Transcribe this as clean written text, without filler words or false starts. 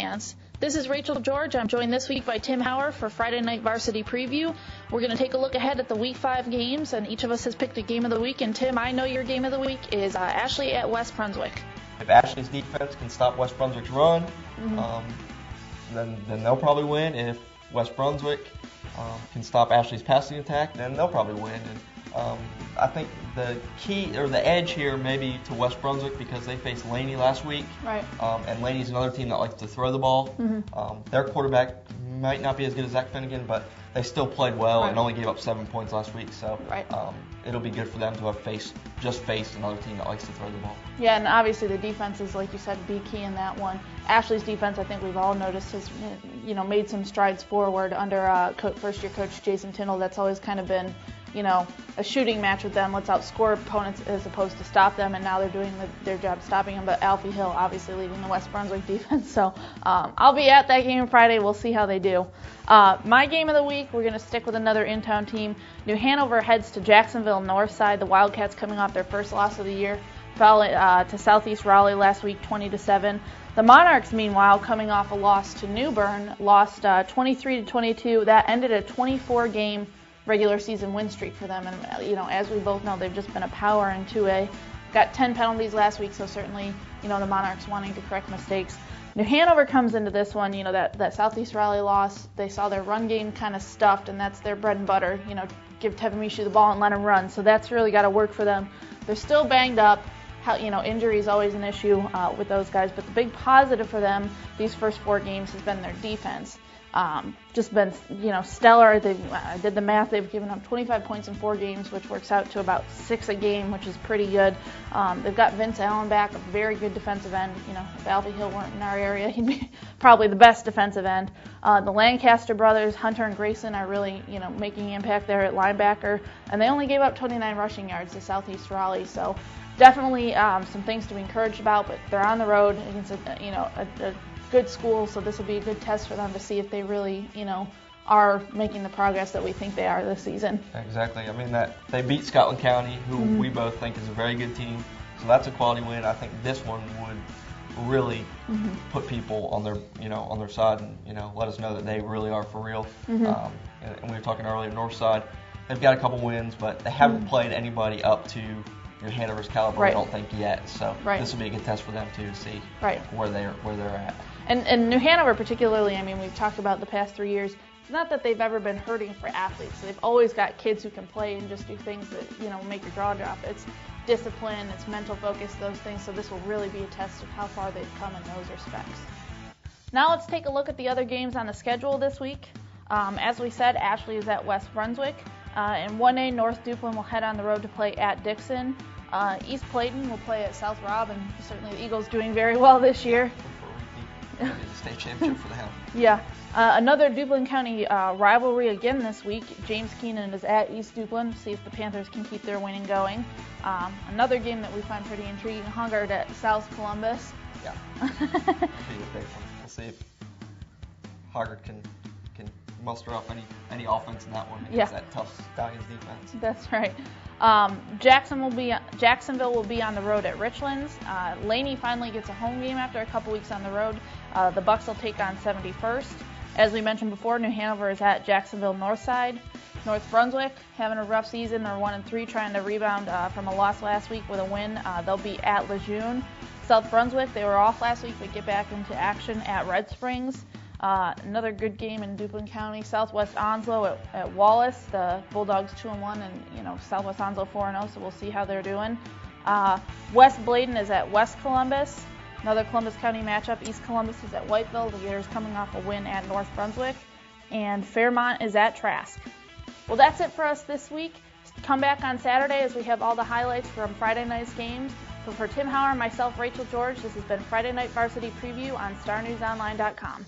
fans. This is Rachel George. I'm joined this week by Tim Hauer for Friday Night Varsity Preview. We're going to take a look ahead at the Week 5 games, and each of us has picked a game of the week. And Tim, I know your game of the week is Ashley at West Brunswick. If Ashley's defense can stop West Brunswick's run, then they'll probably win. If West Brunswick can stop Ashley's passing attack, then they'll probably win. And I think the key or the edge here maybe to West Brunswick, because they faced Laney last week. Right. And Laney's another team that likes to throw the ball. Their quarterback might not be as good as Zach Finnegan, but they still played well and only gave up 7 points last week. So it'll be good for them to have faced another team that likes to throw the ball. Yeah, and obviously the defense is, like you said, be key in that one. Ashley's defense, I think we've all noticed, has made some strides forward under first-year coach Jason Tindall. That's always kind of been a shooting match with them. Let's outscore opponents as opposed to stop them, and now they're doing their job stopping them. But Alfie Hill obviously leading the West Brunswick defense. So I'll be at that game Friday. We'll see how they do. My game of the week, we're going to stick with another in-town team. New Hanover heads to Jacksonville Northside. The Wildcats coming off their first loss of the year. Fell to Southeast Raleigh last week 20-7. The Monarchs, meanwhile, coming off a loss to New Bern, lost 23-22. That ended a 24-game regular season win streak for them, and as we both know, they've just been a power in 2A. Got 10 penalties last week, so certainly the Monarchs wanting to correct mistakes. New Hanover comes into this one, that Southeast Raleigh loss. They saw their run game kind of stuffed, and that's their bread and butter. Give Tevin Mishu the ball and let him run. So that's really got to work for them. They're still banged up. Injury is always an issue with those guys, but the big positive for them these first 4 games has been their defense. Just been, stellar. I did the math. They've given up 25 points in 4 games, which works out to about 6 a game, which is pretty good. They've got Vince Allen back, a very good defensive end. If Alfie Hill weren't in our area, he'd be probably the best defensive end. The Lancaster brothers, Hunter and Grayson, are really, making impact there at linebacker, and they only gave up 29 rushing yards to Southeast Raleigh. So definitely some things to be encouraged about, but they're on the road against a good school, so this will be a good test for them to see if they really, are making the progress that we think they are this season. Exactly. I mean, that they beat Scotland County, who we both think is a very good team, so that's a quality win. I think this one would really put people on their side, and let us know that they really are for real. And we were talking earlier, Northside, they've got a couple wins, but they haven't played anybody up to New Hanover's caliber, I don't think, yet. So this will be a good test for them too, to see where they're at. And New Hanover particularly, I mean, we've talked about the past 3 years. It's not that they've ever been hurting for athletes. They've always got kids who can play and just do things that make your jaw drop. It's discipline, it's mental focus, those things. So this will really be a test of how far they've come in those respects. Now let's take a look at the other games on the schedule this week. As we said, Ashley is at West Brunswick. In 1A, North Duplin will head on the road to play at Dixon. East Platen will play at South Robb, and certainly the Eagles doing very well this year. The state championship for them. Yeah. Another Duplin County rivalry again this week. James Keenan is at East Duplin. See if the Panthers can keep their winning going. Another game that we find pretty intriguing, Hungard at South Columbus. Yeah. It'll be a big one. We'll see if Hungard can muster up any offense in that one against that tough Stallions defense. That's right. Jacksonville will be on the road at Richlands. Laney finally gets a home game after a couple weeks on the road. The Bucks will take on 71st. As we mentioned before, New Hanover is at Jacksonville Northside. North Brunswick having a rough season. They're 1-3, trying to rebound from a loss last week with a win. They'll be at Lejeune. South Brunswick, they were off last week, but get back into action at Red Springs. Another good game in Duplin County. Southwest Onslow at Wallace. The Bulldogs 2-1, and Southwest Onslow 4-0. So we'll see how they're doing. West Bladen is at West Columbus. Another Columbus County matchup. East Columbus is at Whiteville. The Gators coming off a win at North Brunswick, and Fairmont is at Trask. Well, that's it for us this week. Come back on Saturday as we have all the highlights from Friday night's games. So for Tim Hauer and myself, Rachel George, this has been Friday Night Varsity Preview on StarNewsOnline.com.